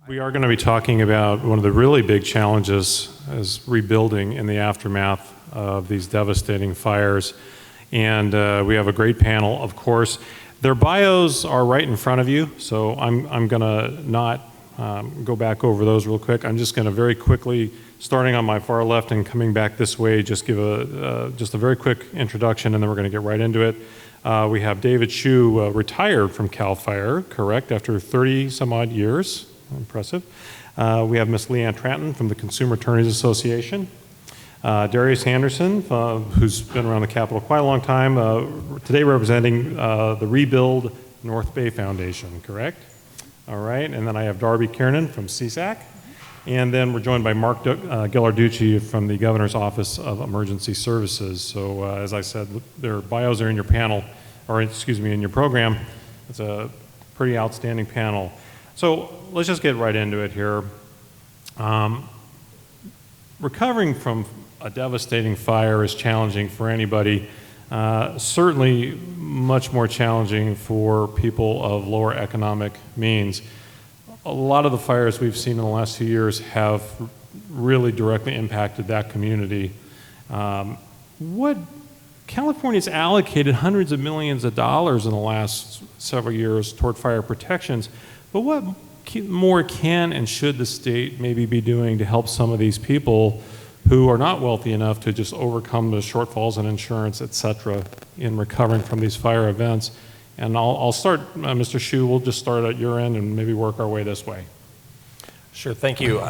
We are going to be talking about one of the really big challenges is rebuilding in the aftermath of these devastating fires. And we have a great panel, of course. Their bios are right in front of you, so I'm going to not go back over those real quick. I'm just going to very quickly, starting on my far left and coming back this way, just give just a very quick introduction, and then we're going to get right into it. We have David Shew, retired from CAL FIRE, correct, after 30 some odd years. Impressive. We have Miss Lea-Ann Tratten from the Consumer Attorneys Association. Darius Anderson, who's been around the Capitol quite a long time, today representing the Rebuild North Bay Foundation, correct? All right, and then I have Darby Kernan from CSAC. And then we're joined by Mark Ghilarducci from the Governor's Office of Emergency Services. So as I said, their bios are in your panel, or excuse me, in your program. It's a pretty outstanding panel. So let's just get right into it here. Recovering from a devastating fire is challenging for anybody, certainly much more challenging for people of lower economic means. A lot of the fires we've seen in the last few years have really directly impacted that community. California's allocated hundreds of millions of dollars in the last several years toward fire protections, but what more can and should the state maybe be doing to help some of these people who are not wealthy enough to just overcome the shortfalls in insurance, et cetera, in recovering from these fire events? And I'll start, Mr. Shew, we'll just start at your end and maybe work our way this way. Sure, thank you.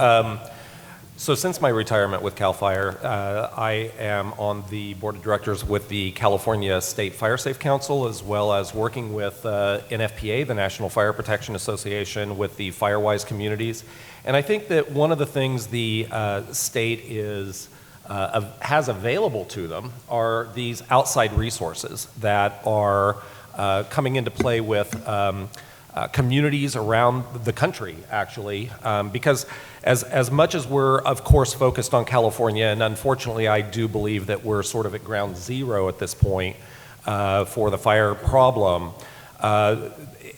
So since my retirement with CAL FIRE, I am on the board of directors with the California State Fire Safe Council, as well as working with NFPA, the National Fire Protection Association, with the Firewise communities. And I think that one of the things the state has available to them are these outside resources that are coming into play with communities around the country, actually, because as much as we're, of course, focused on California, and unfortunately I do believe that we're sort of at ground zero at this point for the fire problem,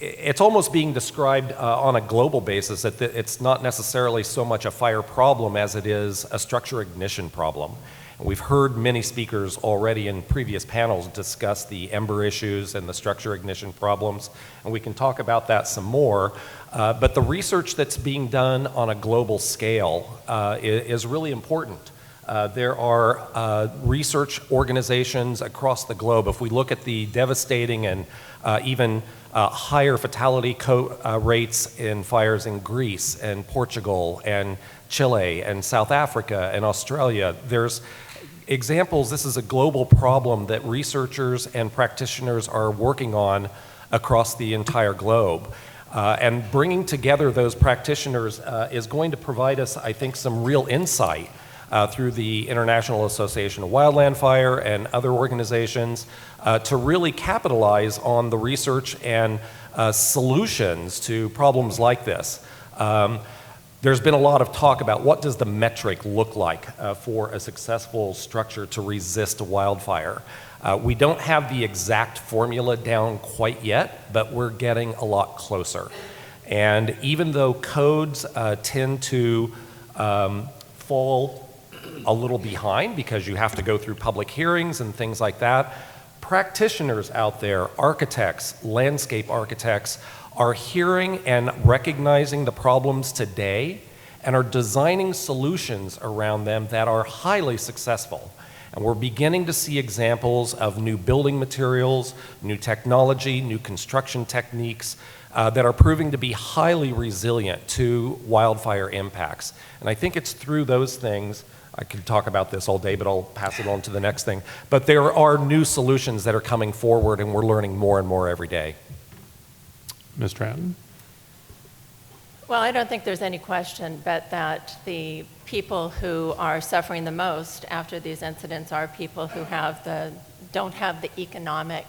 it's almost being described on a global basis that it's not necessarily so much a fire problem as it is a structure ignition problem. We've heard many speakers already in previous panels discuss the ember issues and the structure ignition problems, and we can talk about that some more. But the research that's being done on a global scale is really important. There are research organizations across the globe. If we look at the devastating and even higher fatality rates in fires in Greece and Portugal and Chile and South Africa and Australia, there's examples. This is a global problem that researchers and practitioners are working on across the entire globe. And bringing together those practitioners is going to provide us, I think, some real insight through the International Association of Wildland Fire and other organizations to really capitalize on the research and solutions to problems like this. There's been a lot of talk about what does the metric look like for a successful structure to resist a wildfire. We don't have the exact formula down quite yet, but we're getting a lot closer. And even though codes tend to fall a little behind because you have to go through public hearings and things like that, practitioners out there, architects, landscape architects, are hearing and recognizing the problems today and are designing solutions around them that are highly successful. And we're beginning to see examples of new building materials, new technology, new construction techniques that are proving to be highly resilient to wildfire impacts. And I think it's through those things, I could talk about this all day, but I'll pass it on to the next thing. But there are new solutions that are coming forward, and we're learning more and more every day. Ms. Tratten? Well, I don't think there's any question but that the people who are suffering the most after these incidents are people who don't have the economic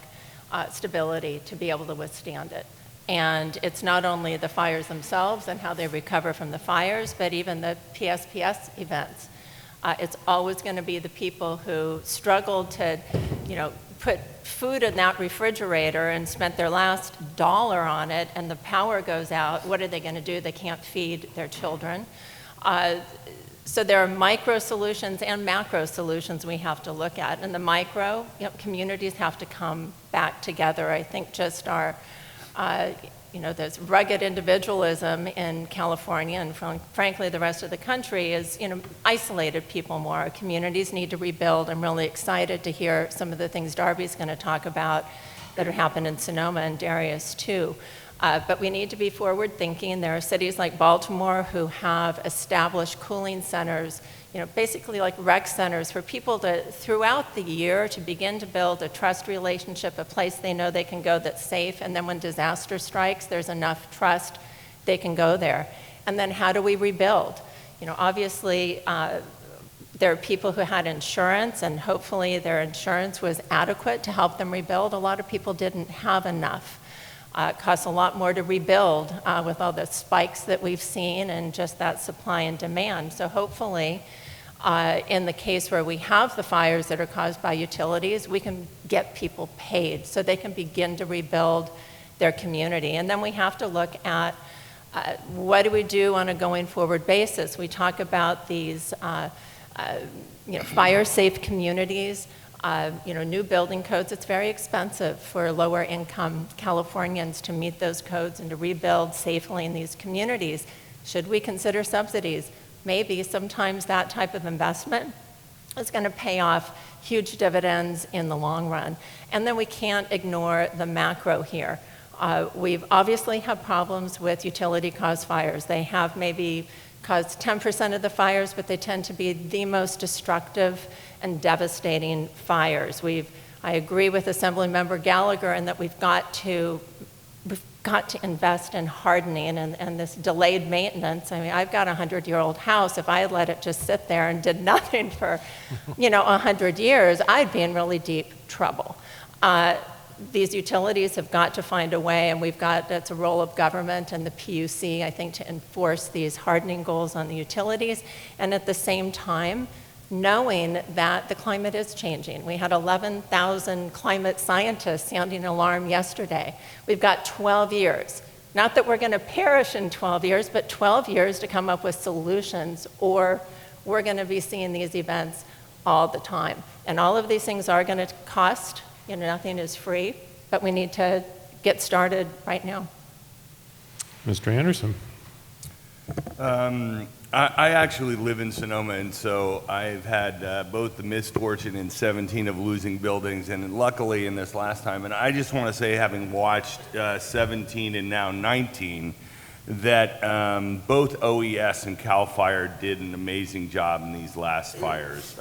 stability to be able to withstand it. And it's not only the fires themselves and how they recover from the fires, but even the PSPS events. It's always going to be the people who struggled to, put food in that refrigerator and spent their last dollar on it, and the power goes out. What are they going to do? They can't feed their children. So there are micro solutions and macro solutions we have to look at. And the micro, communities have to come back together. I think just our, there's rugged individualism in California, and frankly, the rest of the country is, isolated people more. Our communities need to rebuild. I'm really excited to hear some of the things Darby's going to talk about that have happened in Sonoma and Darius too. But we need to be forward thinking. There are cities like Baltimore who have established cooling centers, basically like rec centers for people to, throughout the year, to begin to build a trust relationship, a place they know they can go that's safe, and then when disaster strikes, there's enough trust they can go there. And then how do we rebuild? Obviously, there are people who had insurance, and hopefully their insurance was adequate to help them rebuild. A lot of people didn't have enough. It costs a lot more to rebuild with all the spikes that we've seen and just that supply and demand. So hopefully, in the case where we have the fires that are caused by utilities, we can get people paid so they can begin to rebuild their community. And then we have to look at what do we do on a going forward basis. We talk about these fire-safe communities. New building codes, it's very expensive for lower income Californians to meet those codes and to rebuild safely in these communities. Should we consider subsidies? Maybe. Sometimes that type of investment is going to pay off huge dividends in the long run. And then we can't ignore the macro here. We've obviously had problems with utility-caused fires. They have maybe caused 10% of the fires, but they tend to be the most destructive and devastating fires. I agree with Assemblymember Gallagher in that we've got to invest in hardening and this delayed maintenance. I mean, I've got a 100-year-old house. If I had let it just sit there and did nothing for, 100 years, I'd be in really deep trouble. These utilities have got to find a way, and it's a role of government and the PUC, I think, to enforce these hardening goals on the utilities, and at the same time, knowing that the climate is changing. We had 11,000 climate scientists sounding an alarm yesterday. We've got 12 years. Not that we're going to perish in 12 years, but 12 years to come up with solutions, or we're going to be seeing these events all the time. And all of these things are going to cost. Nothing is free, but we need to get started right now. Mr. Anderson. I actually live in Sonoma, and so I've had both the misfortune in 17 of losing buildings, and luckily in this last time, and I just want to say, having watched 17 and now 19, that both OES and CAL FIRE did an amazing job in these last fires.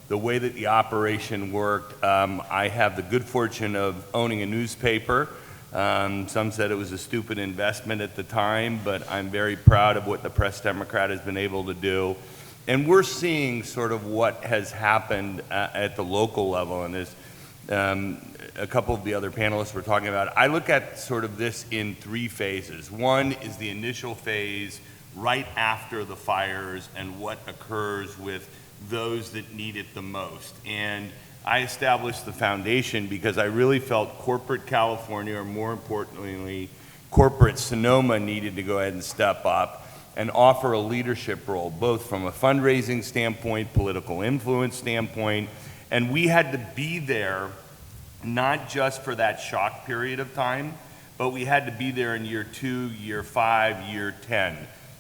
The way that the operation worked, I have the good fortune of owning a newspaper. Some said it was a stupid investment at the time, but I'm very proud of what the Press Democrat has been able to do. And we're seeing sort of what has happened at the local level, and as a couple of the other panelists were talking about. I look at sort of this in three phases. One is the initial phase right after the fires and what occurs with those that need it the most. And I established the foundation because I really felt corporate California, or more importantly, corporate Sonoma, needed to go ahead and step up and offer a leadership role, both from a fundraising standpoint, political influence standpoint, and we had to be there not just for that shock period of time, but we had to be there in year 2, year 5, year 10,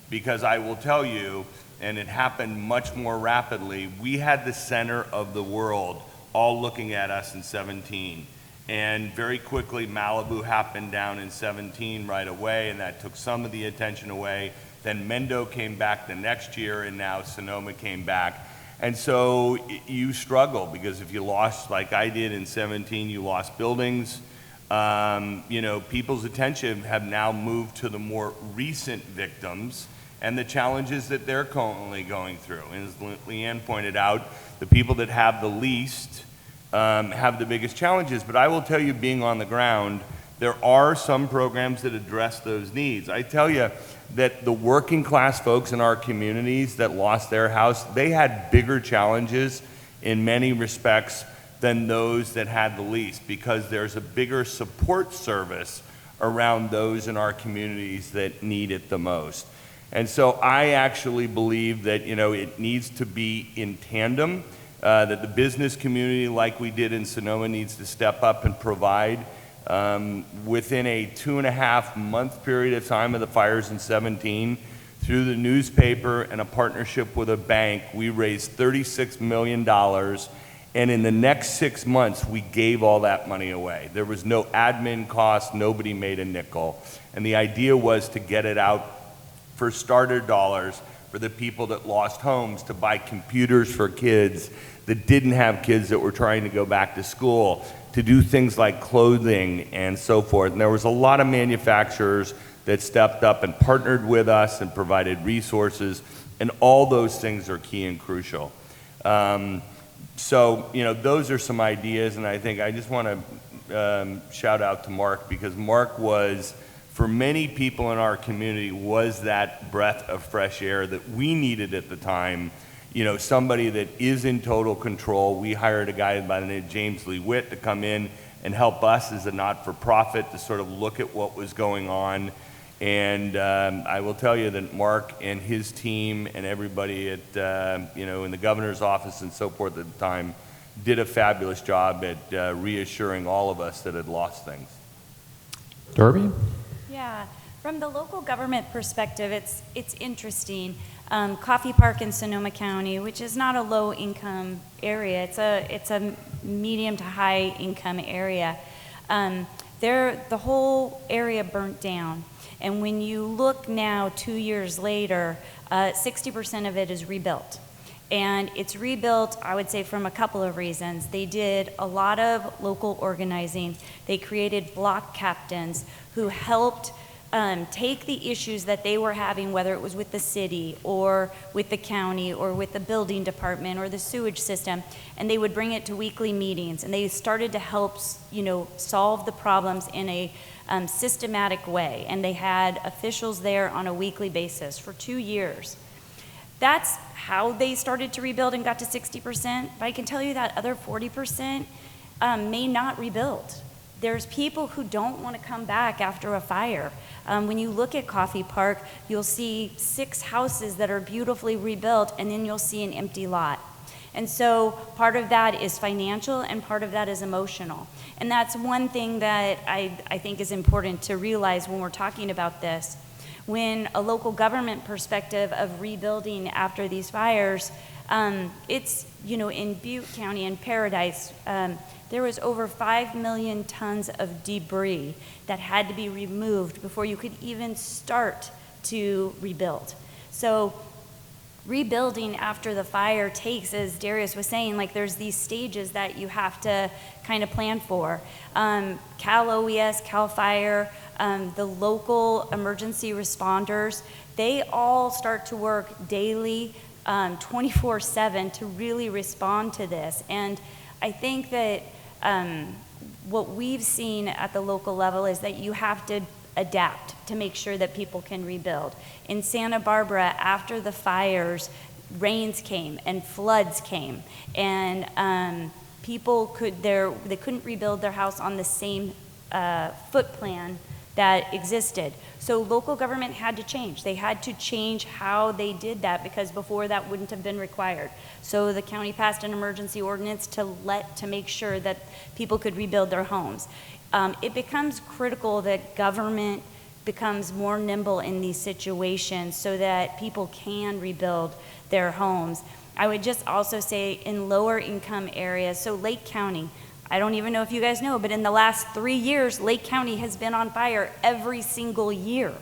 because I will tell you, and it happened much more rapidly, we had the center of the world all looking at us in 17. And very quickly, Malibu happened down in 17 right away, and that took some of the attention away. Then Mendo came back the next year, and now Sonoma came back. And so you struggle, because if you lost, like I did in 17, you lost buildings. People's attention have now moved to the more recent victims and the challenges that they're currently going through. And as Lea-Ann pointed out, the people that have the least have the biggest challenges. But I will tell you, being on the ground, There are some programs that address those needs. I tell you that the working class folks in our communities that lost their house, they had bigger challenges in many respects than those that had the least, because there's a bigger support service around those in our communities that need it the most. And so I actually believe that, it needs to be in tandem, that the business community, like we did in Sonoma, needs to step up and provide. Within a 2.5-month period of time of the fires in 17, through the newspaper and a partnership with a bank, we raised $36 million. And in the next 6 months, we gave all that money away. There was no admin cost, nobody made a nickel. And the idea was to get it out for starter dollars for the people that lost homes, to buy computers for kids that didn't have kids that were trying to go back to school, to do things like clothing and so forth. And there was a lot of manufacturers that stepped up and partnered with us and provided resources, and all those things are key and crucial. So, those are some ideas, and I think I just want to shout out to Mark, because Mark was, for many people in our community, was that breath of fresh air that we needed at the time. Somebody that is in total control. We hired a guy by the name of James Lee Witt to come in and help us as a not-for-profit to sort of look at what was going on. And I will tell you that Mark and his team and everybody at, in the governor's office and so forth at the time did a fabulous job at reassuring all of us that had lost things. Darby? Yeah, from the local government perspective, it's interesting. Coffee Park in Sonoma County, which is not a low-income area, it's a medium to high-income area. The whole area burnt down. And when you look now, 2 years later, 60% of it is rebuilt. And it's rebuilt, I would say, from a couple of reasons. They did a lot of local organizing. They created block captains who helped take the issues that they were having, whether it was with the city or with the county or with the building department or the sewage system, and they would bring it to weekly meetings. And they started to help, solve the problems in a systematic way, and they had officials there on a weekly basis for 2 years. That's how they started to rebuild and got to 60%, but I can tell you that other 40% may not rebuild. There's people who don't want to come back after a fire. When you look at Coffee Park, you'll see 6 houses that are beautifully rebuilt, and then you'll see an empty lot. And so part of that is financial and part of that is emotional. And that's one thing that I think is important to realize when we're talking about this. When a local government perspective of rebuilding after these fires, it's, in Butte County and Paradise, there was over 5 million tons of debris that had to be removed before you could even start to rebuild. So rebuilding after the fire takes, as Darius was saying, there's these stages that you have to kind of plan for. Cal OES, Cal Fire, the local emergency responders, they all start to work daily, 24/7 to really respond to this. And I think that what we've seen at the local level is that you have to adapt to make sure that people can rebuild. In Santa Barbara, after the fires, rains came and floods came, and people they couldn't rebuild their house on the same foot plan that existed. So local government had to change. They had to change how they did that, because before that wouldn't have been required. So the county passed an emergency ordinance to make sure that people could rebuild their homes. It becomes critical that government becomes more nimble in these situations so that people can rebuild their homes. I would just also say in lower income areas, so Lake County, I don't even know if you guys know, but in the last 3 years, Lake County has been on fire every single year.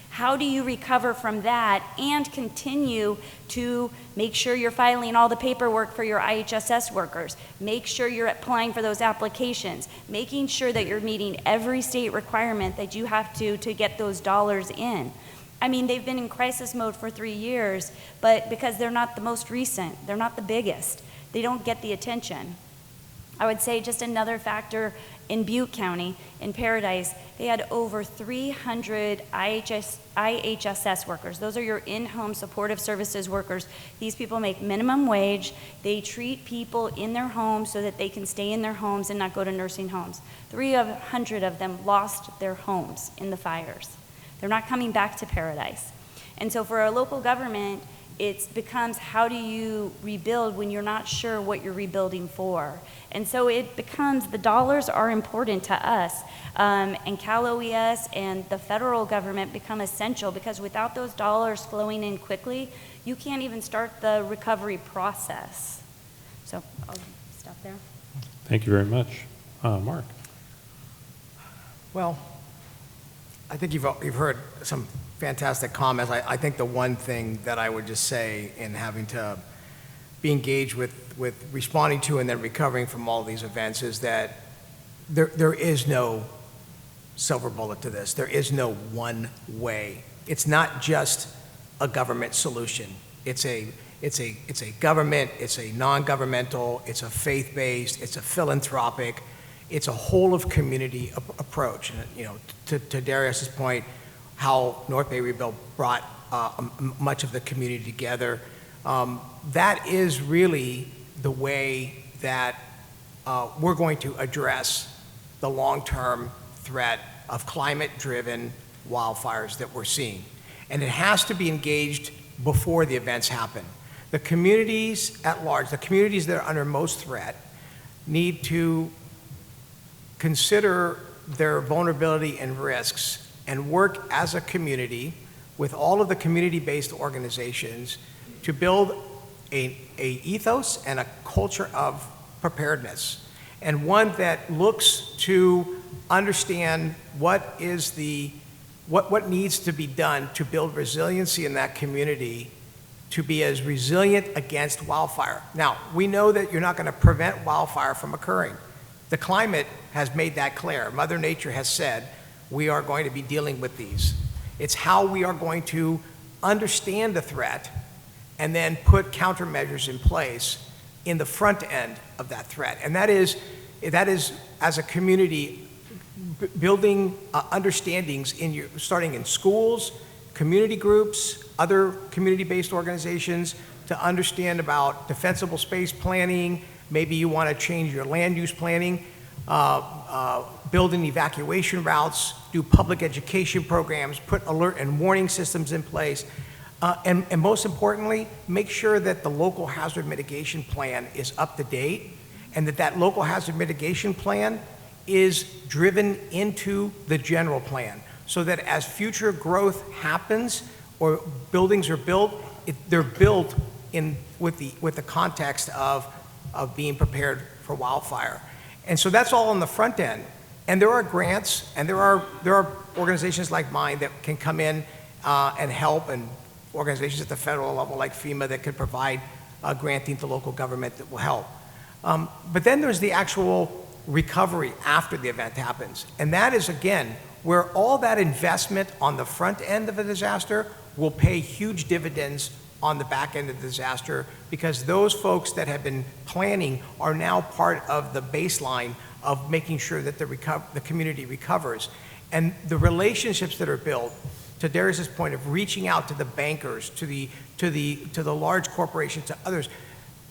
How do you recover from that and continue to make sure you're filing all the paperwork for your IHSS workers, make sure you're applying for those applications, making sure that you're meeting every state requirement that you have to get those dollars in? I mean, they've been in crisis mode for 3 years, but because they're not the most recent, they're not the biggest, they don't get the attention. I would say just another factor in Butte County, in Paradise, they had over 300 IHSS workers. Those are your in-home supportive services workers. These people make minimum wage. They treat people in their homes so that they can stay in their homes and not go to nursing homes. 300 of them lost their homes in the fires. They're not coming back to Paradise. And so for our local government, it becomes, how do you rebuild when you're not sure what you're rebuilding for? And so it becomes, the dollars are important to us, and Cal OES and the federal government become essential, because without those dollars flowing in quickly, you can't even start the recovery process. So I'll stop there. Thank you very much. Mark? Well, I think you've heard some fantastic comments. I think the one thing that I would just say in having to be engaged with responding to and then recovering from all these events is that there is no silver bullet to this. There is no one way. It's not just a government solution. It's a government, it's a non-governmental, it's a faith-based, it's a philanthropic, it's a whole of community approach. And, you know, to Darius's point, how North Bay Rebuild brought much of the community together. That is really the way that we're going to address the long-term threat of climate-driven wildfires that we're seeing. And it has to be engaged before the events happen. The communities at large, the communities that are under most threat, need to consider their vulnerability and risks and work as a community with all of the community-based organizations to build a ethos and a culture of preparedness, and one that looks to understand what needs to be done to build resiliency in that community to be as resilient against wildfire. Now, we know that you're not going to prevent wildfire from occurring. The climate has made that clear. Mother Nature has said we are going to be dealing with these. It's how we are going to understand the threat and then put countermeasures in place in the front end of that threat. And that is as a community, building understandings starting in schools, community groups, other community-based organizations, to understand about defensible space planning. Maybe you want to change your land use planning, building evacuation routes, do public education programs, put alert and warning systems in place, and most importantly, make sure that the local hazard mitigation plan is up to date, and that local hazard mitigation plan is driven into the general plan, so that as future growth happens or buildings are built, they're built with the context of being prepared for wildfire. And so that's all on the front end. And there are grants, and there are organizations like mine that can come in and help, and organizations at the federal level like FEMA that could provide granting to local government that will help. But then there's the actual recovery after the event happens. And that is, again, where all that investment on the front end of a disaster will pay huge dividends on the back end of the disaster, because those folks that have been planning are now part of the baseline of making sure that the community recovers. And the relationships that are built, to Darius's point of reaching out to the bankers, to the large corporations, to others,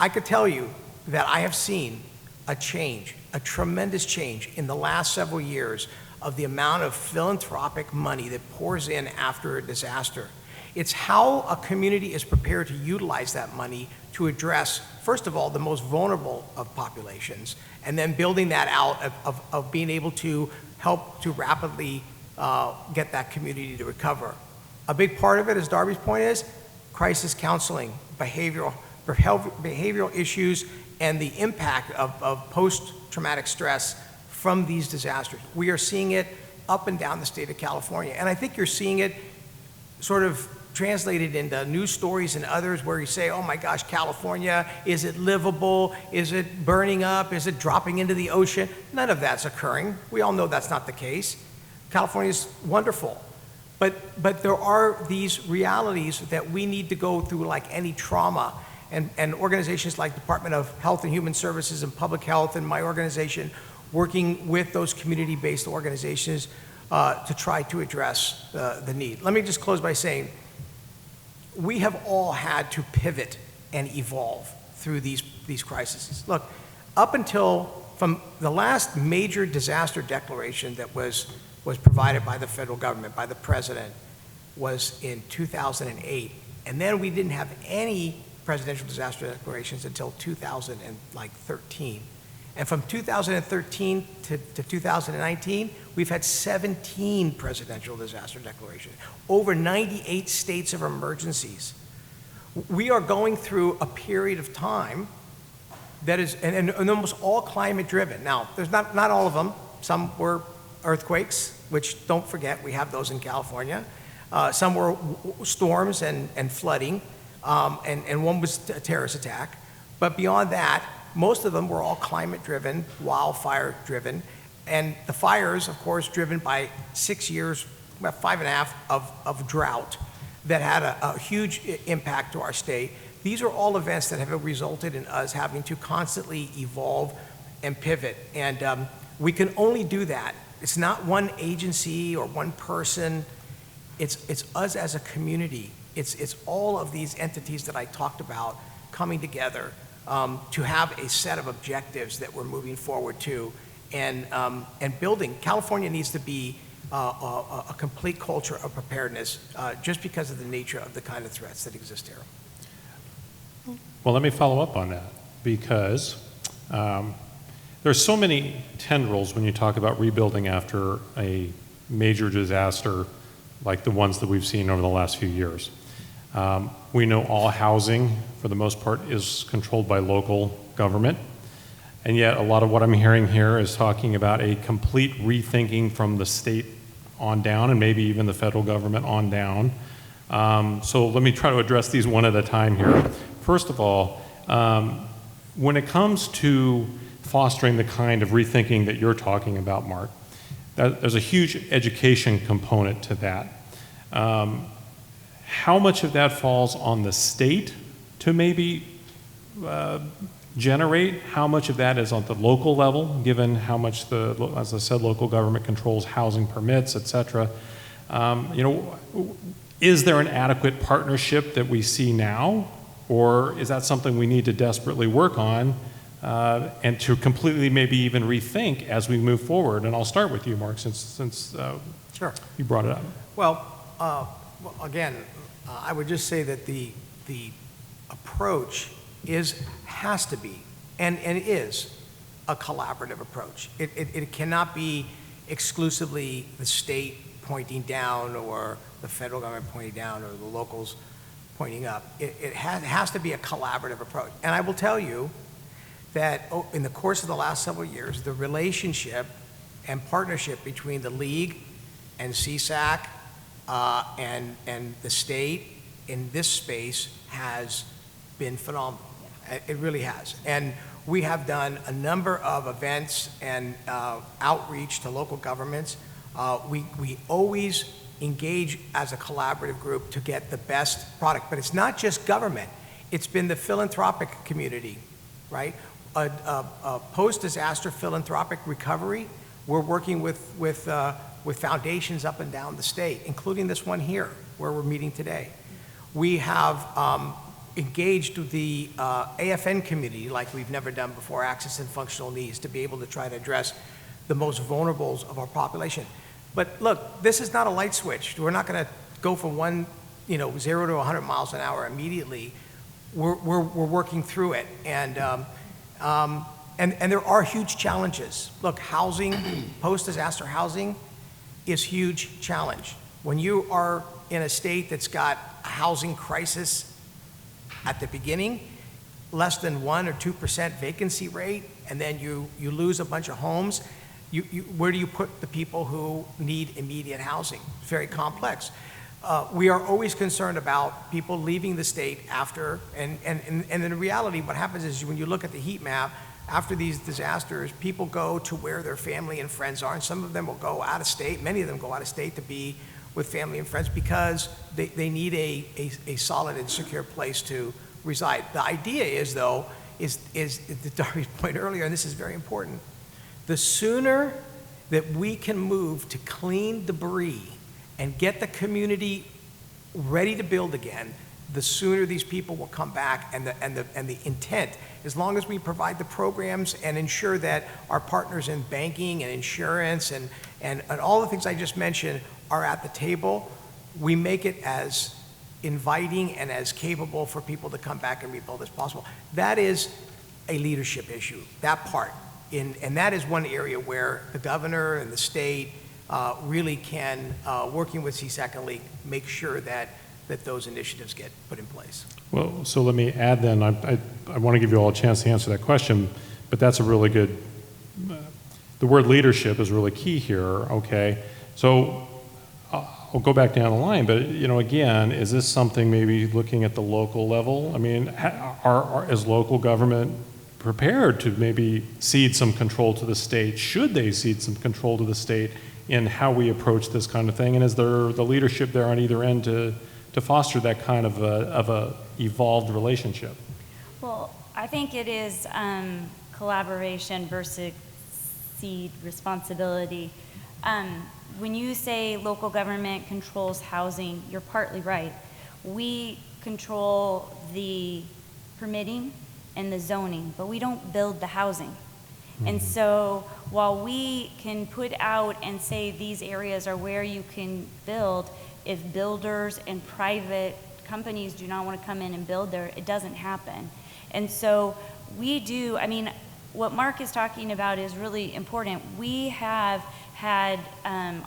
I could tell you that I have seen a change, a tremendous change in the last several years of the amount of philanthropic money that pours in after a disaster. It's how a community is prepared to utilize that money to address, first of all, the most vulnerable of populations, and then building that out of being able to help to rapidly get that community to recover. A big part of it, as Darby's point is, crisis counseling, behavioral issues, and the impact of post-traumatic stress from these disasters. We are seeing it up and down the state of California. And I think you're seeing it sort of translated into news stories and others where you say, oh my gosh, California, is it livable? Is it burning up? Is it dropping into the ocean? None of that's occurring. We all know that's not the case. California is wonderful. But there are these realities that we need to go through like any trauma. and organizations like Department of Health and Human Services and Public Health and my organization, working with those community-based organizations to try to address the need. Let me just close by saying, we have all had to pivot and evolve through these crises. Look, up until from the last major disaster declaration that was provided by the federal government, by the president, was in 2008. And then we didn't have any presidential disaster declarations until 2013. And from 2013 to 2019, we've had 17 presidential disaster declarations, over 98 states of emergencies. We are going through a period of time that is, and almost all climate driven. Now, there's not all of them. Some were earthquakes, which don't forget, we have those in California. Some were storms and flooding, and one was a terrorist attack. But beyond that, most of them were all climate-driven, wildfire-driven, and the fires, of course, driven by 6 years, about 5.5 of drought that had a huge impact to our state. These are all events that have resulted in us having to constantly evolve and pivot, and we can only do that. It's not one agency or one person. It's us as a community. It's all of these entities that I talked about coming together to have a set of objectives that we're moving forward to, and building. California needs to be a complete culture of preparedness just because of the nature of the kind of threats that exist here. Well, let me follow up on that, because there's so many tendrils when you talk about rebuilding after a major disaster like the ones that we've seen over the last few years. We know all housing, for the most part, is controlled by local government. And yet a lot of what I'm hearing here is talking about a complete rethinking from the state on down, and maybe even the federal government on down. So let me try to address these one at a time here. First of all, when it comes to fostering the kind of rethinking that you're talking about, Mark, there's a huge education component to that. How much of that falls on the state to maybe generate? How much of that is on the local level, given how much as I said, local government controls housing permits, et cetera? Is there an adequate partnership that we see now, or is that something we need to desperately work on and to completely maybe even rethink as we move forward? And I'll start with you, Mark, since Sure. you brought it up. Well, again, I would just say that the approach has to be, and is, a collaborative approach. It cannot be exclusively the state pointing down or the federal government pointing down or the locals pointing up. It has to be a collaborative approach. And I will tell you that in the course of the last several years, the relationship and partnership between the League and CSAC and the state in this space has been phenomenal. It really has. And we have done a number of events and outreach to local governments. We always engage as a collaborative group to get the best product. But it's not just government. It's been the philanthropic community, right? Post-disaster philanthropic recovery, we're working with foundations up and down the state, including this one here, where we're meeting today. We have engaged with the AFN community like we've never done before, access and functional needs, to be able to try to address the most vulnerables of our population. But look, this is not a light switch. We're not going to go from 0 to 100 miles an hour immediately. We're working through it, and there are huge challenges. Look, housing, post-disaster housing, is a huge challenge. When you are in a state that's got a housing crisis at the beginning, less than 1 or 2% vacancy rate, and then you lose a bunch of homes, where do you put the people who need immediate housing? It's very complex. We are always concerned about people leaving the state after, and in reality, what happens is when you look at the heat map, after these disasters, people go to where their family and friends are, and some of them will go out of state, many of them go out of state to be with family and friends because they need a solid and secure place to reside. The idea is, though, is to Darby's point earlier, and this is very important, the sooner that we can move to clean debris and get the community ready to build again, the sooner these people will come back, and the intent, as long as we provide the programs and ensure that our partners in banking and insurance and all the things I just mentioned are at the table, we make it as inviting and as capable for people to come back and rebuild as possible. That is a leadership issue, that part. And that is one area where the governor and the state really can, working with Second League, make sure that those initiatives get put in place. Well, so let me add then, I want to give you all a chance to answer that question, but that's a really good, the word leadership is really key here, okay? So I'll go back down the line, but again, is this something maybe looking at the local level? I mean, is local government prepared to maybe cede some control to the state? Should they cede some control to the state in how we approach this kind of thing? And is there the leadership there on either end to foster that kind of a evolved relationship? Well, I think it is collaboration versus cede responsibility. When you say local government controls housing, you're partly right. We control the permitting and the zoning, but we don't build the housing. And so while we can put out and say these areas are where you can build, if builders and private companies do not want to come in and build there, it doesn't happen. And so we do, I mean, what Mark is talking about is really important. We have had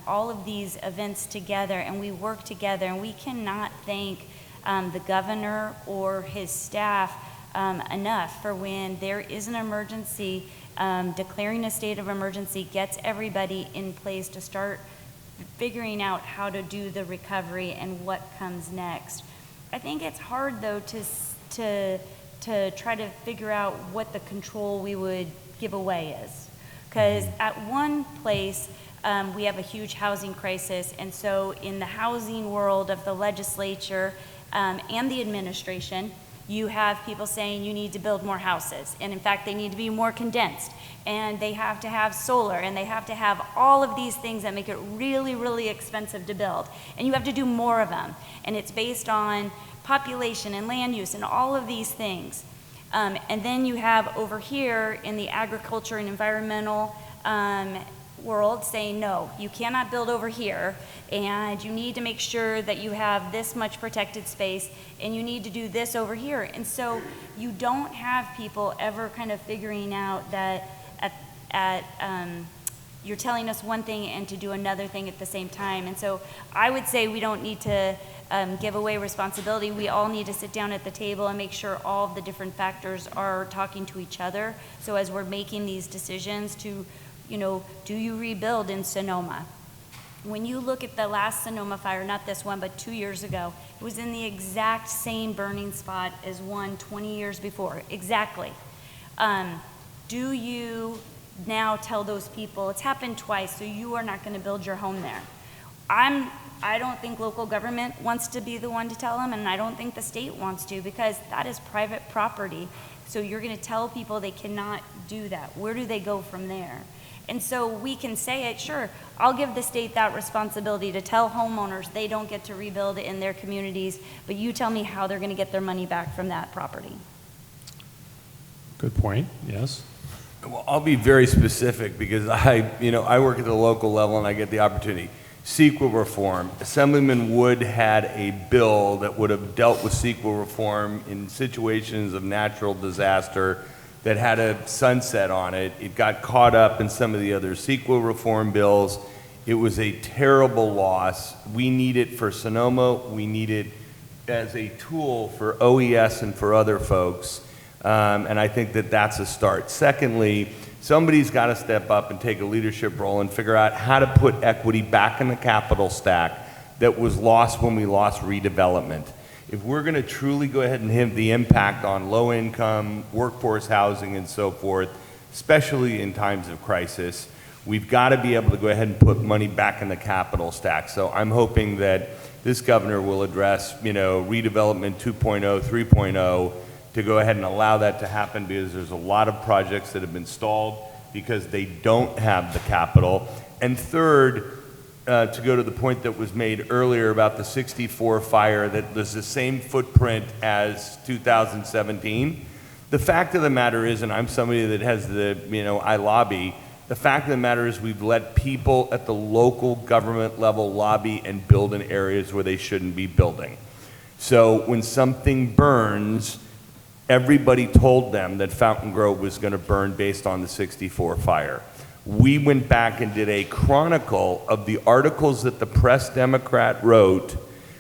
all of these events together, and we work together, and we cannot thank the governor or his staff enough for when there is an emergency. Declaring a state of emergency gets everybody in place to start figuring out how to do the recovery and what comes next. I think it's hard, though, to try to figure out what the control we would give away is. Because at one place, we have a huge housing crisis, and so in the housing world of the legislature and the administration, you have people saying you need to build more houses, and in fact they need to be more condensed, and they have to have solar, and they have to have all of these things that make it really, really expensive to build, and you have to do more of them, and it's based on population and land use and all of these things. And then you have over here in the agriculture and environmental world saying, no, you cannot build over here, and you need to make sure that you have this much protected space, and you need to do this over here. And so you don't have people ever kind of figuring out that you're telling us one thing and to do another thing at the same time. And so I would say we don't need to give away responsibility. We all need to sit down at the table and make sure all of the different factors are talking to each other. So as we're making these decisions to, do you rebuild in Sonoma? When you look at the last Sonoma fire, not this one, but 2 years ago, it was in the exact same burning spot as one 20 years before, exactly. Do you now tell those people, it's happened twice, so you are not going to build your home there? I don't think local government wants to be the one to tell them, and I don't think the state wants to, because that is private property. So you're going to tell people they cannot do that. Where do they go from there? And so we can say it, sure, I'll give the state that responsibility to tell homeowners they don't get to rebuild in their communities, but you tell me how they're going to get their money back from that property. Good point, yes. Well, I'll be very specific because I work at the local level and I get the opportunity. CEQA reform. Assemblyman Wood had a bill that would have dealt with CEQA reform in situations of natural disaster that had a sunset on it. It got caught up in some of the other CEQA reform bills. It was a terrible loss. We need it for Sonoma. We need it as a tool for OES and for other folks. And I think that that's a start. Secondly, somebody's got to step up and take a leadership role and figure out how to put equity back in the capital stack that was lost when we lost redevelopment. If we're going to truly go ahead and have the impact on low-income, workforce housing and so forth, especially in times of crisis, we've got to be able to go ahead and put money back in the capital stack. So I'm hoping that this governor will address, redevelopment 2.0, 3.0, to go ahead and allow that to happen, because there's a lot of projects that have been stalled because they don't have the capital. And third, to go to the point that was made earlier about the 64 fire, that there's the same footprint as 2017. The fact of the matter is, and I'm somebody that has I lobby, the fact of the matter is we've let people at the local government level lobby and build in areas where they shouldn't be building. So when something burns, everybody told them that Fountain Grove was going to burn based on the 64 fire. We went back and did a chronicle of the articles that the Press Democrat wrote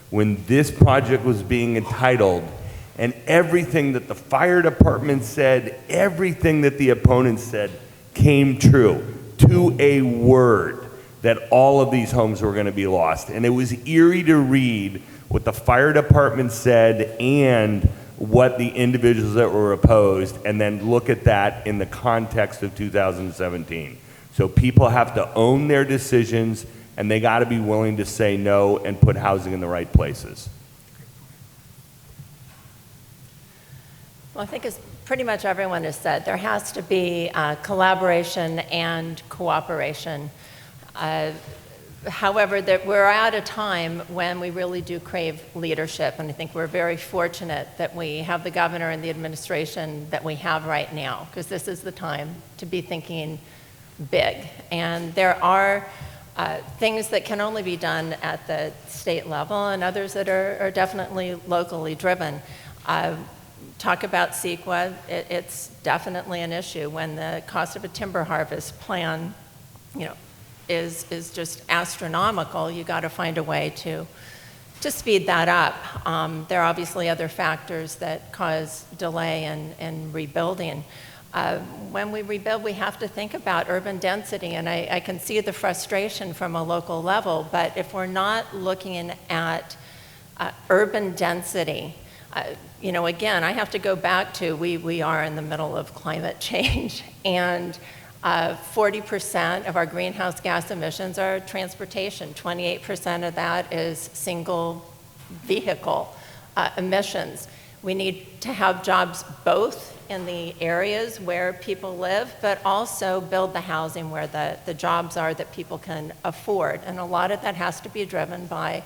when this project was being entitled, and everything that the fire department said, everything that the opponents said, came true to a word, that all of these homes were going to be lost. And it was eerie to read what the fire department said and what the individuals that were opposed, and then look at that in the context of 2017. So people have to own their decisions, and they got to be willing to say no and put housing in the right places. Well, I think as pretty much everyone has said, there has to be collaboration and cooperation. However, we're at a time when we really do crave leadership, and I think we're very fortunate that we have the governor and the administration that we have right now, because this is the time to be thinking big. And there are things that can only be done at the state level, and others that are definitely locally driven. Talk about CEQA, it's definitely an issue when the cost of a timber harvest plan, is just astronomical. You got to find a way to speed that up. There are obviously other factors that cause delay in rebuilding. When we rebuild, we have to think about urban density, and I can see the frustration from a local level, but if we're not looking at urban density, again, I have to go back to we are in the middle of climate change, and 40% of our greenhouse gas emissions are transportation. 28% of that is single vehicle emissions. We need to have jobs both in the areas where people live, but also build the housing where the jobs are that people can afford. And a lot of that has to be driven by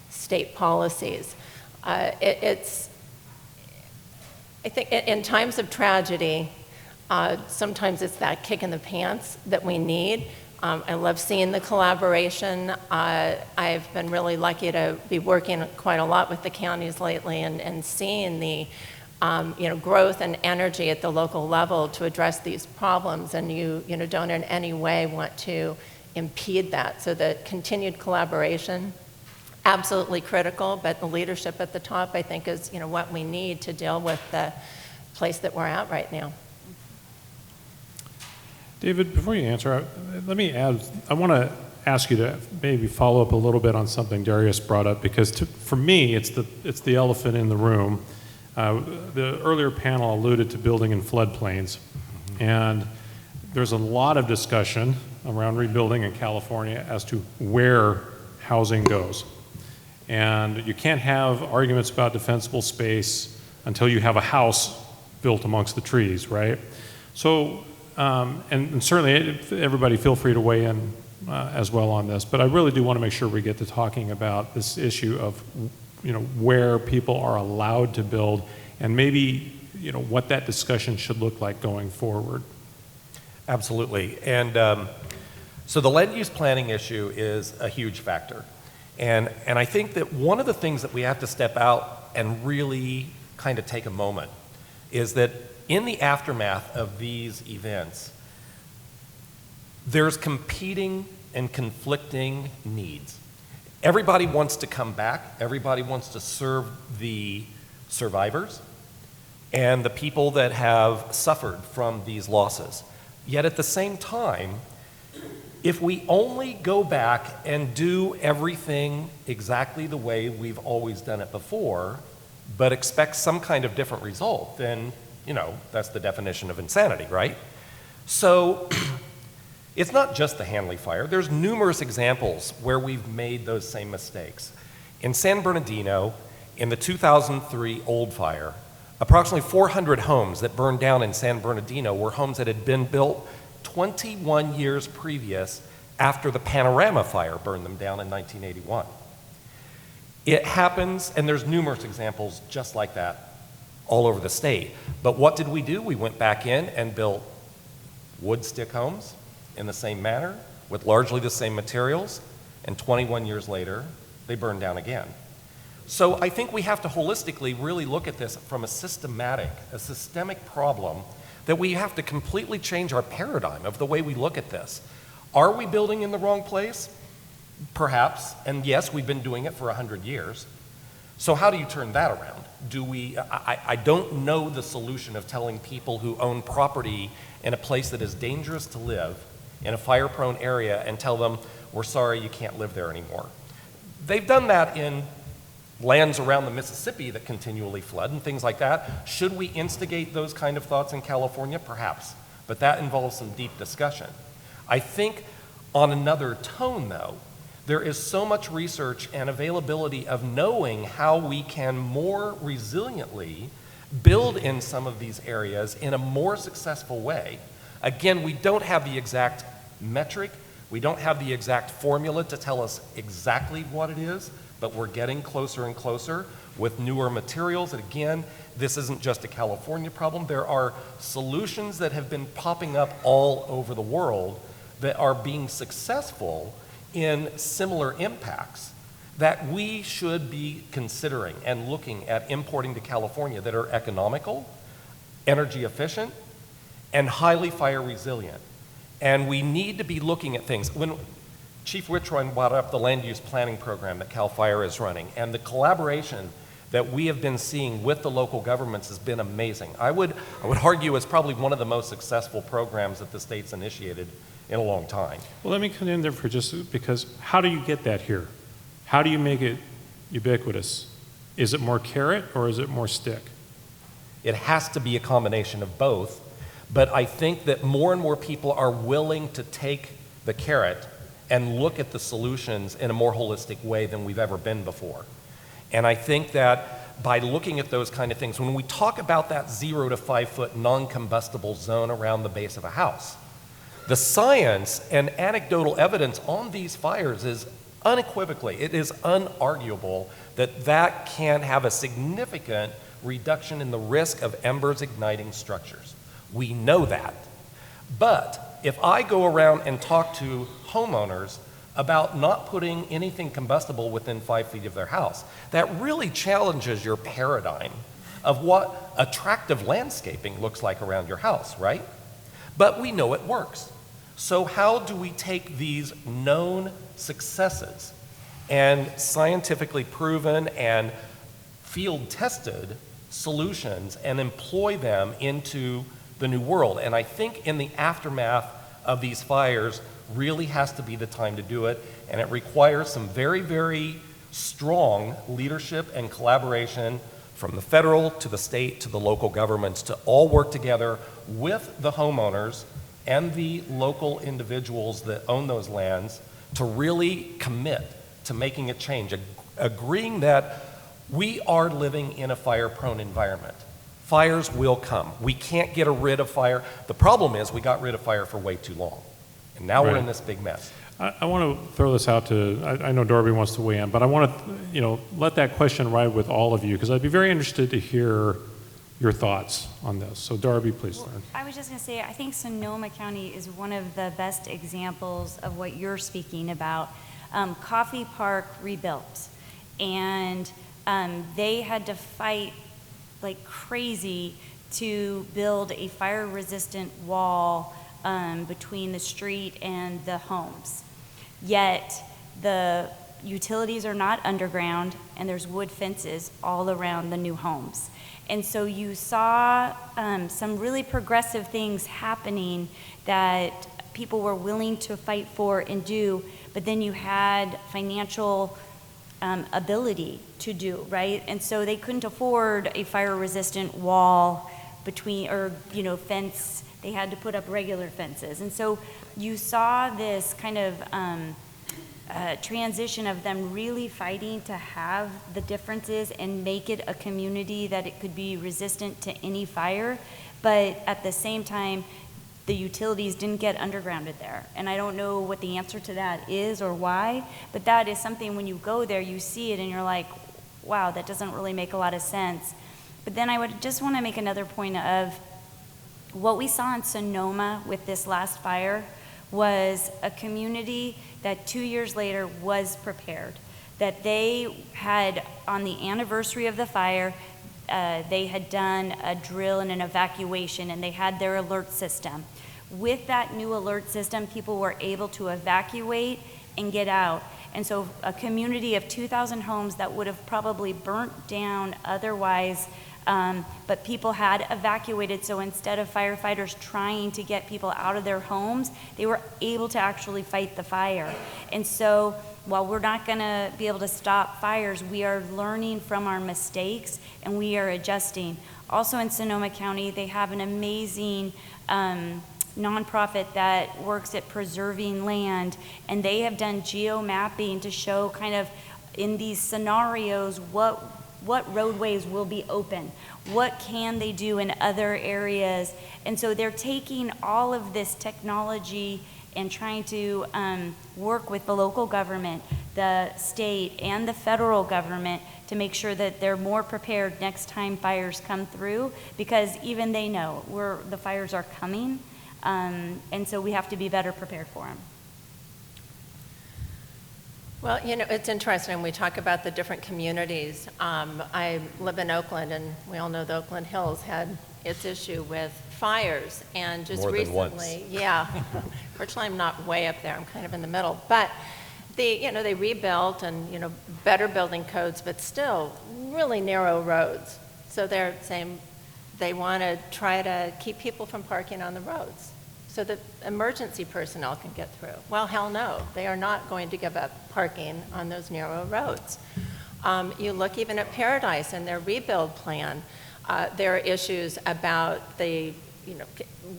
state policies. I think in times of tragedy, sometimes it's that kick in the pants that we need. I love seeing the collaboration. I've been really lucky to be working quite a lot with the counties lately and seeing the growth and energy at the local level to address these problems, and you don't in any way want to impede that. So the continued collaboration, absolutely critical, but the leadership at the top, I think, is what we need to deal with the place that we're at right now. David, before you answer, let me add, I want to ask you to maybe follow up a little bit on something Darius brought up, because for me, it's the elephant in the room. The earlier panel alluded to building in floodplains, and there's a lot of discussion around rebuilding in California as to where housing goes. And you can't have arguments about defensible space until you have a house built amongst the trees, right? So, and certainly everybody feel free to weigh in as well on this, but I really do want to make sure we get to talking about this issue of, where people are allowed to build, and maybe, what that discussion should look like going forward. Absolutely. And so the land use planning issue is a huge factor. And I think that one of the things that we have to step out and really kind of take a moment is that in the aftermath of these events, there's competing and conflicting needs. Everybody wants to come back. Everybody wants to serve the survivors and the people that have suffered from these losses. Yet at the same time, if we only go back and do everything exactly the way we've always done it before, but expect some kind of different result, then, that's the definition of insanity, right? So it's not just the Hanley fire. There's numerous examples where we've made those same mistakes. In San Bernardino, in the 2003 old fire, approximately 400 homes that burned down in San Bernardino were homes that had been built 21 years previous after the Panorama fire burned them down in 1981. It happens, and there's numerous examples just like that all over the state. But what did we do? We went back in and built wood stick homes in the same manner with largely the same materials, and 21 years later, they burned down again. So I think we have to holistically really look at this from a systemic problem that we have to completely change our paradigm of the way we look at this. Are we building in the wrong place? Perhaps, and yes, we've been doing it for 100 years. So how do you turn that around? I don't know the solution of telling people who own property in a place that is dangerous to live, in a fire-prone area, and tell them, we're sorry, you can't live there anymore. They've done that in lands around the Mississippi that continually flood and things like that. Should we instigate those kind of thoughts in California? Perhaps, but that involves some deep discussion. I think on another tone, though, there is so much research and availability of knowing how we can more resiliently build in some of these areas in a more successful way. Again, we don't have the exact metric, we don't have the exact formula to tell us exactly what it is, but we're getting closer and closer with newer materials. And again, this isn't just a California problem. There are solutions that have been popping up all over the world that are being successful in similar impacts that we should be considering and looking at importing to California that are economical, energy efficient, and highly fire resilient. And we need to be looking at things. When Chief Whitroy brought up the land use planning program that CAL FIRE is running, and the collaboration that we have been seeing with the local governments has been amazing. I would argue it's probably one of the most successful programs that the state's initiated in a long time. Well, let me come in there for just because how do you get that here? How do you make it ubiquitous? Is it more carrot or is it more stick? It has to be a combination of both, but I think that more and more people are willing to take the carrot and look at the solutions in a more holistic way than we've ever been before. And I think that by looking at those kind of things, when we talk about that 0 to 5 foot non-combustible zone around the base of a house, the science and anecdotal evidence on these fires is unequivocally, it is unarguable that that can have a significant reduction in the risk of embers igniting structures. We know that. But if I go around and talk to homeowners about not putting anything combustible within 5 feet of their house, that really challenges your paradigm of what attractive landscaping looks like around your house, right? But we know it works. So how do we take these known successes and scientifically proven and field-tested solutions and employ them into the new world? And I think in the aftermath of these fires really has to be the time to do it, and it requires some very, very strong leadership and collaboration from the federal to the state to the local governments to all work together with the homeowners and the local individuals that own those lands to really commit to making a change, agreeing that we are living in a fire-prone environment. Fires will come. We can't get rid of fire. The problem is we got rid of fire for way too long, and now we're in this big mess. I want to throw this out to, I know Darby wants to weigh in, but I want to, let that question ride with all of you, because I'd be very interested to hear your thoughts on this. So Darby, please. Well, I was just going to say, I think Sonoma County is one of the best examples of what you're speaking about. Coffee Park rebuilt, and they had to fight like crazy to build a fire-resistant wall between the street and the homes. Yet the utilities are not underground, and there's wood fences all around the new homes. And so you saw some really progressive things happening that people were willing to fight for and do, but then you had financial ability to do, right? And so they couldn't afford a fire-resistant wall between, or, fence. They had to put up regular fences. And so you saw this kind of transition of them really fighting to have the differences and make it a community that it could be resistant to any fire, but at the same time, the utilities didn't get undergrounded there. And I don't know what the answer to that is or why, but that is something when you go there, you see it and you're like, wow, that doesn't really make a lot of sense. But then I would just want to make another point of what we saw in Sonoma with this last fire was a community that 2 years later was prepared, that they had, on the anniversary of the fire, they had done a drill and an evacuation, and they had their alert system. With that new alert system, people were able to evacuate and get out. And so a community of 2,000 homes that would have probably burnt down otherwise, but people had evacuated, so instead of firefighters trying to get people out of their homes, they were able to actually fight the fire. And so while we're not going to be able to stop fires, we are learning from our mistakes and we are adjusting. Also in Sonoma County, they have an amazing nonprofit that works at preserving land, and they have done geo-mapping to show kind of in these scenarios what roadways will be open, what can they do in other areas. And so they're taking all of this technology and trying to work with the local government, the state, and the federal government to make sure that they're more prepared next time fires come through, because even they know the fires are coming, and so we have to be better prepared for them. Well, you know, it's interesting. We talk about the different communities. I live in Oakland, and we all know the Oakland Hills had its issue with fires. And just More than recently, once. yeah, fortunately I'm not way up there. I'm kind of in the middle. But they rebuilt and, better building codes, but still really narrow roads. So they're saying they want to try to keep people from parking on the roads so that emergency personnel can get through. Well, hell no, they are not going to give up parking on those narrow roads. You look even at Paradise and their rebuild plan, there are issues about the,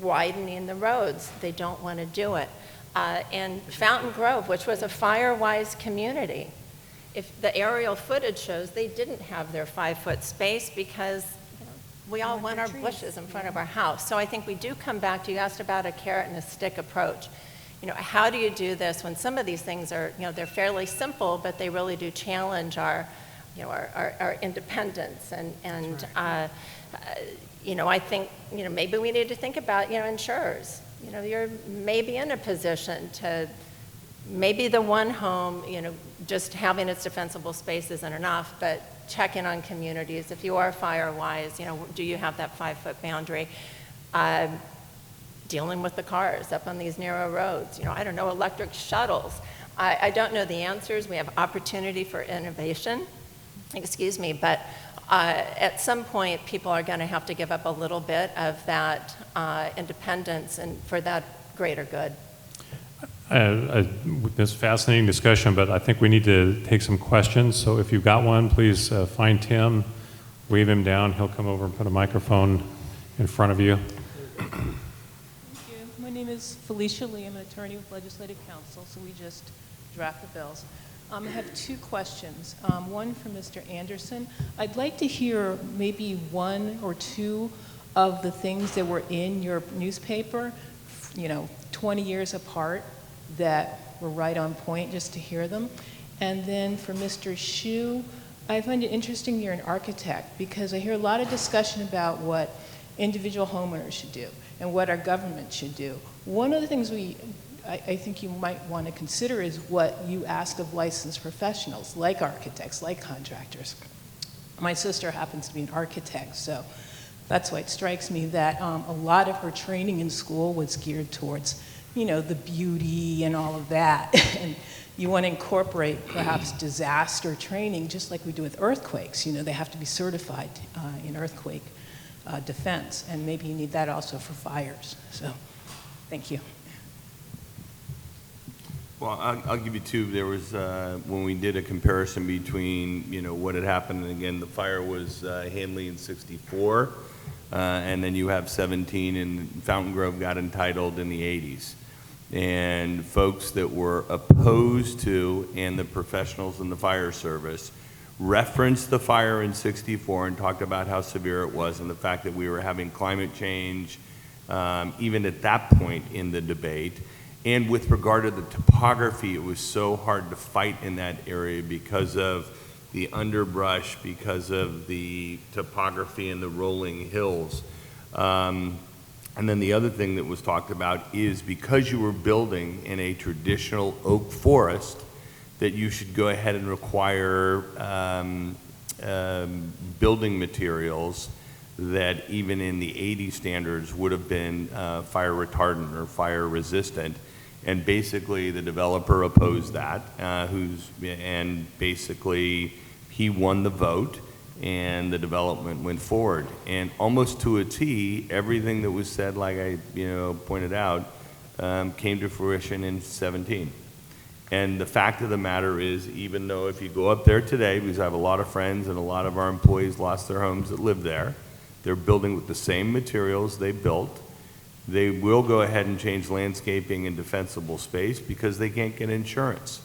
widening the roads. They don't want to do it. And Fountain Grove, which was a fire-wise community, if the aerial footage shows they didn't have their 5-foot space because we all want our bushes in front of our house. So I think we do come back to, you asked about a carrot and a stick approach. How do you do this when some of these things are, they're fairly simple, but they really do challenge our independence. And I think, maybe we need to think about, insurers. You're maybe in a position to, maybe the one home, just having its defensible space isn't enough, but check in on communities. If you are fire-wise, do you have that 5-foot boundary? Dealing with the cars up on these narrow roads, I don't know, electric shuttles. I don't know the answers. We have opportunity for innovation, but at some point, people are going to have to give up a little bit of that independence and for that greater good. This fascinating discussion, but I think we need to take some questions. So if you've got one, please find Tim, wave him down. He'll come over and put a microphone in front of you. Thank you. My name is Felicia Lee. I'm an attorney with Legislative Counsel, so we just draft the bills. I have two questions. One for Mr. Anderson. I'd like to hear maybe one or two of the things that were in your newspaper, 20 years apart, that were right on point, just to hear them. And then for Mr. Shew, I find it interesting you're an architect, because I hear a lot of discussion about what individual homeowners should do and what our government should do. One of the things I think you might want to consider is what you ask of licensed professionals, like architects, like contractors. My sister happens to be an architect, so that's why it strikes me that a lot of her training in school was geared towards, the beauty and all of that. And you want to incorporate perhaps disaster training, just like we do with earthquakes. They have to be certified in earthquake defense, and maybe you need that also for fires. So, thank you. Well, I'll give you two. There was, when we did a comparison between, what had happened, and again, the fire was Hanley in 64, and then you have 17, and Fountain Grove got entitled in the 80s. and folks that were opposed to, and the professionals in the fire service, referenced the fire in '64 and talked about how severe it was and the fact that we were having climate change, even at that point in the debate. And with regard to the topography, it was so hard to fight in that area because of the underbrush, because of the topography and the rolling hills. And then the other thing that was talked about is because you were building in a traditional oak forest, that you should go ahead and require building materials that even in the 80 standards would have been fire retardant or fire resistant. And basically the developer opposed that, and basically he won the vote and the development went forward. And almost to a T, everything that was said, like I pointed out, came to fruition in '17. And the fact of the matter is, even though if you go up there today, because I have a lot of friends and a lot of our employees lost their homes that live there, they're building with the same materials they built. They will go ahead and change landscaping and defensible space because they can't get insurance,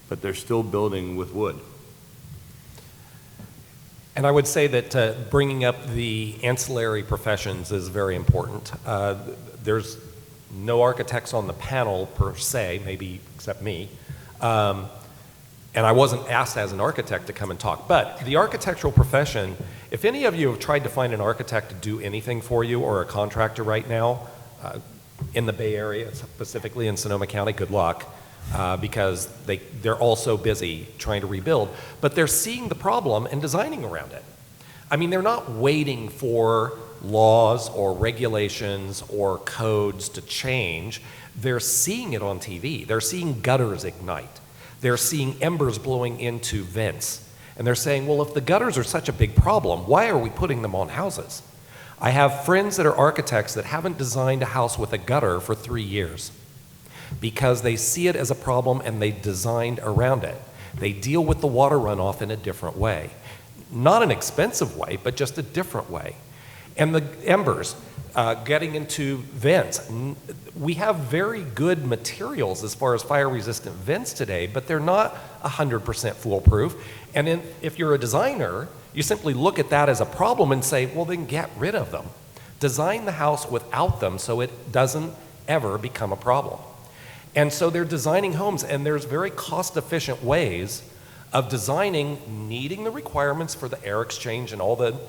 but they're still building with wood. And I would say that bringing up the ancillary professions is very important. There's no architects on the panel per se, maybe except me. And I wasn't asked as an architect to come and talk. But the architectural profession, if any of you have tried to find an architect to do anything for you or a contractor right now in the Bay Area, specifically in Sonoma County, good luck. Because they're all so busy trying to rebuild, but they're seeing the problem and designing around it. I mean, they're not waiting for laws or regulations or codes to change. They're seeing it on TV. They're seeing gutters ignite. They're seeing embers blowing into vents. And they're saying, well, if the gutters are such a big problem, why are we putting them on houses? I have friends that are architects that haven't designed a house with a gutter for 3 years. Because they see it as a problem and they designed around it. They deal with the water runoff in a different way. Not an expensive way, but just a different way. And the embers, getting into vents. We have very good materials as far as fire-resistant vents today, but they're not 100% foolproof. And if you're a designer, you simply look at that as a problem and say, well, then get rid of them. Design the house without them so it doesn't ever become a problem. And so they're designing homes, and there's very cost-efficient ways of designing, meeting the requirements for the air exchange and all the,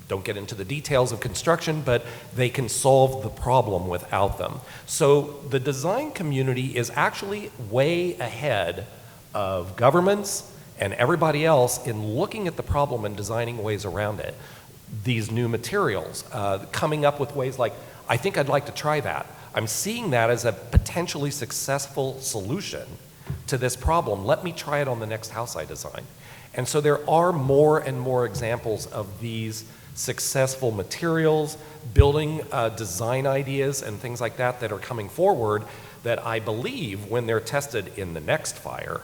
don't get into the details of construction, but they can solve the problem without them. So the design community is actually way ahead of governments and everybody else in looking at the problem and designing ways around it. These new materials, coming up with ways like, I think I'd like to try that. I'm seeing that as a potentially successful solution to this problem. Let me try it on the next house I design. And so there are more and more examples of these successful materials, building design ideas and things like that that are coming forward that I believe when they're tested in the next fire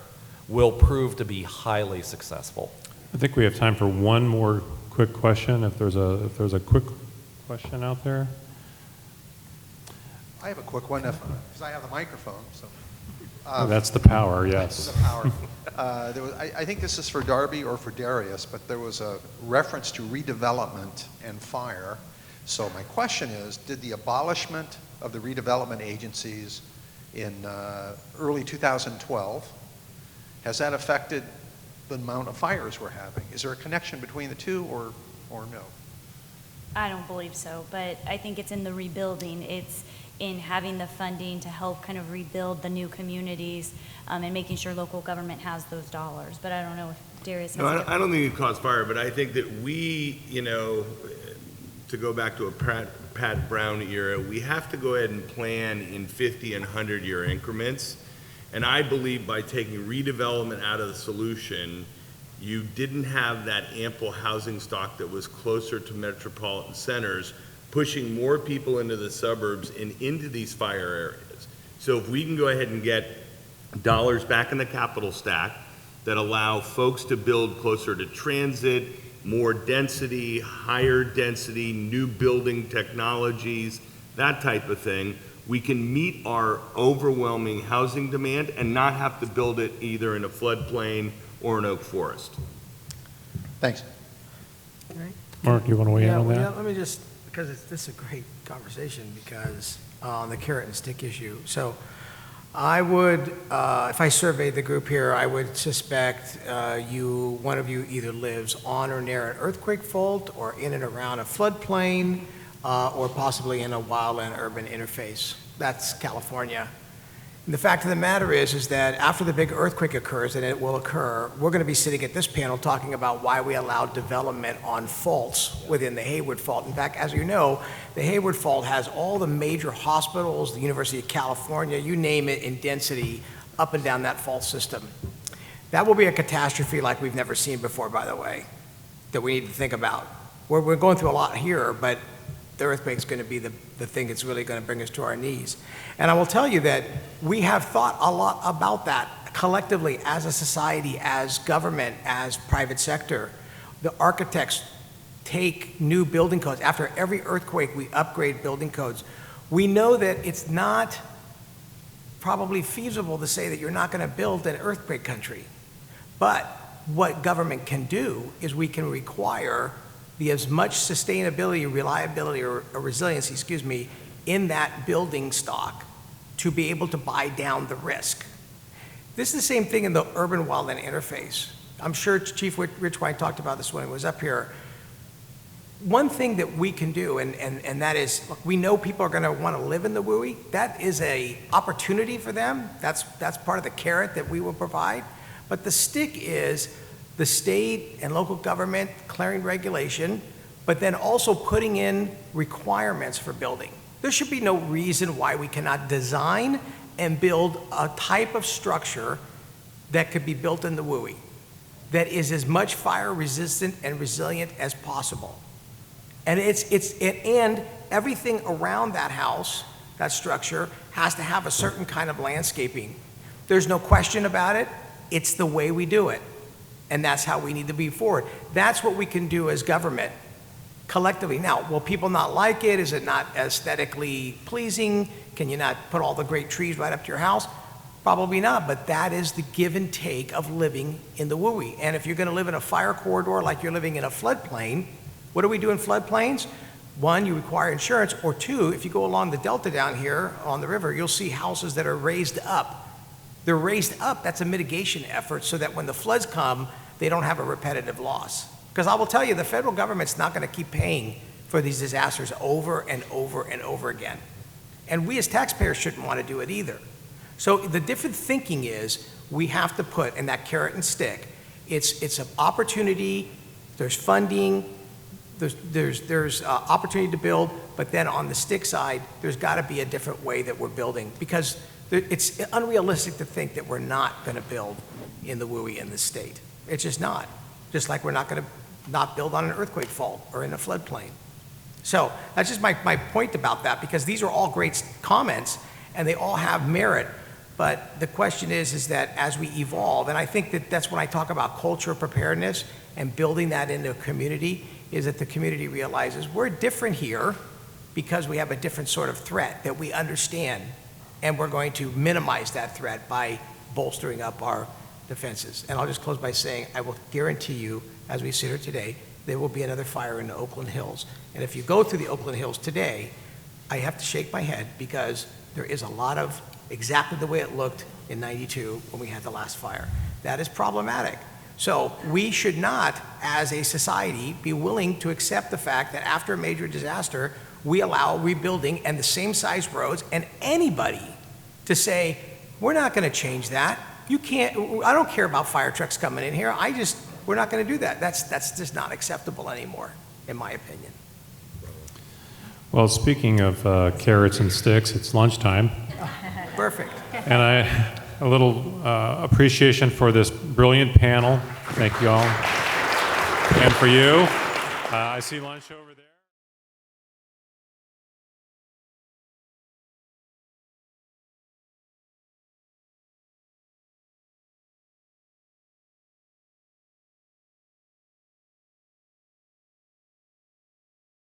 will prove to be highly successful. I think we have time for one more quick question, if there's a quick question out there. I have a quick one, because I have the microphone. So That's the power, yes. the power. I think this is for Darby or for Darius, but there was a reference to redevelopment and fire. So my question is, did the abolishment of the redevelopment agencies in early 2012, has that affected the amount of fires we're having? Is there a connection between the two, or no? I don't believe so, but I think it's in the rebuilding. It's in having the funding to help kind of rebuild the new communities and making sure local government has those dollars. But I don't know if Darius has... No, I don't think it caused fire, but I think that we, to go back to a Pat Brown era, we have to go ahead and plan in 50 and 100-year increments. And I believe by taking redevelopment out of the solution, you didn't have that ample housing stock that was closer to metropolitan centers, pushing more people into the suburbs and into these fire areas. So if we can go ahead and get dollars back in the capital stack that allow folks to build closer to transit, more density, higher density, new building technologies, that type of thing, we can meet our overwhelming housing demand and not have to build it either in a floodplain or an oak forest. Thanks. Mark, you want to weigh in on well, that? let me just, because this is a great conversation, because on the carrot and stick issue. So I would, if I surveyed the group here, I would suspect one of you either lives on or near an earthquake fault, or in and around a floodplain, or possibly in a wildland-urban interface. That's California. And the fact of the matter is that after the big earthquake occurs, and it will occur, we're going to be sitting at this panel talking about why we allowed development on faults within the Hayward Fault. In fact, as you know, the Hayward Fault has all the major hospitals, the University of California, you name it, in density up and down that fault system. That will be a catastrophe like we've never seen before, by the way, that we need to think about. We're going through a lot here, but the earthquake's going to be the thing that's really going to bring us to our knees. And I will tell you that we have thought a lot about that collectively as a society, as government, as private sector. The architects take new building codes. After every earthquake, we upgrade building codes. We know that it's not probably feasible to say that you're not going to build an earthquake country. But what government can do is we can require as much sustainability, reliability, or resiliency, in that building stock to be able to buy down the risk. This is the same thing in the urban wildland interface. I'm sure Chief Rich White talked about this when he was up here. One thing that we can do, and that is, look, we know people are going to want to live in the WUI. That is an opportunity for them. That's part of the carrot that we will provide. But the stick is the state and local government declaring regulation, but then also putting in requirements for building. There should be no reason why we cannot design and build a type of structure that could be built in the WUI that is as much fire resistant and resilient as possible. And and everything around that house, that structure, has to have a certain kind of landscaping. There's no question about it. It's the way we do it. And that's how we need to be forward. That's what we can do as government collectively. Now, will people not like it? Is it not aesthetically pleasing? Can you not put all the great trees right up to your house? Probably not, but that is the give and take of living in the WUI. And if you're going to live in a fire corridor like you're living in a floodplain, what do we do in floodplains? One, you require insurance, or two, if you go along the delta down here on the river, you'll see houses that are raised up. They're raised up. That's a mitigation effort so that when the floods come, they don't have a repetitive loss. Because I will tell you, the federal government's not going to keep paying for these disasters over and over and over again. And we as taxpayers shouldn't want to do it either. So the different thinking is we have to put in that carrot and stick. It's an opportunity, there's funding, there's opportunity to build, but then on the stick side, there's got to be a different way that we're building, because it's unrealistic to think that we're not going to build in the WUI in this state. It's just not. Just like we're not going to not build on an earthquake fault or in a floodplain. So that's just my point about that, because these are all great comments and they all have merit. But the question is that as we evolve, and I think that's when I talk about culture preparedness and building that into a community, is that the community realizes we're different here because we have a different sort of threat that we understand. And we're going to minimize that threat by bolstering up our defenses. And I'll just close by saying, I will guarantee you, as we sit here today, there will be another fire in the Oakland Hills. And if you go through the Oakland Hills today, I have to shake my head, because there is a lot of exactly the way it looked in '92 when we had the last fire. That is problematic. So we should not, as a society, be willing to accept the fact that after a major disaster, we allow rebuilding and the same size roads, and anybody to say, we're not going to change that. You can't, I don't care about fire trucks coming in here. We're not going to do that. That's just not acceptable anymore, in my opinion. Well, speaking of carrots and sticks, it's lunchtime. Perfect. And a little appreciation for this brilliant panel. Thank you all. And for you, I see lunch over there.